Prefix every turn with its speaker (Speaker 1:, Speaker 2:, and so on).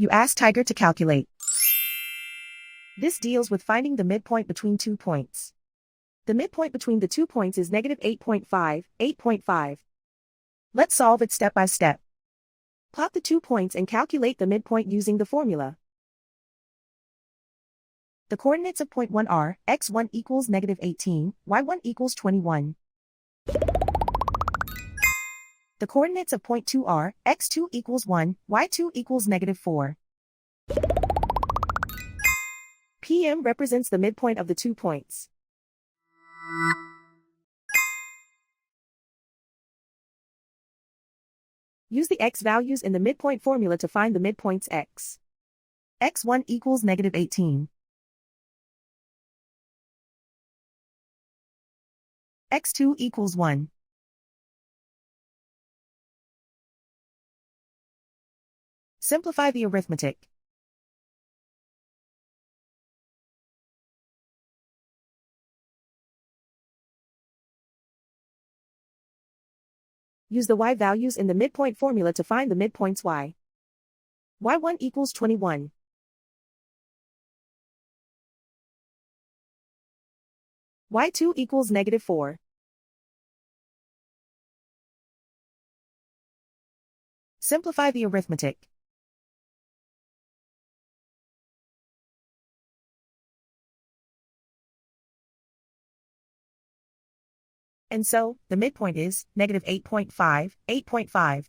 Speaker 1: You ask Tiger to calculate. This deals with finding the midpoint between 2 points. The midpoint between the 2 points is negative 8.5, 8.5. Let's solve it step by step. Plot the 2 points and calculate the midpoint using the formula. The coordinates of point 1 are, x1 equals negative 18, y1 equals 21. The coordinates of point 2 are, x2 equals 1, y2 equals negative 4. PM represents the midpoint of the 2 points. Use the x values in the midpoint formula to find the midpoints x. x1 equals negative 18. x2 equals 1. Simplify the arithmetic. Use the y values in the midpoint formula to find the midpoints y. y1 equals 21. y2 equals negative 4. Simplify the arithmetic. And so, the midpoint is negative 8.5, 8.5.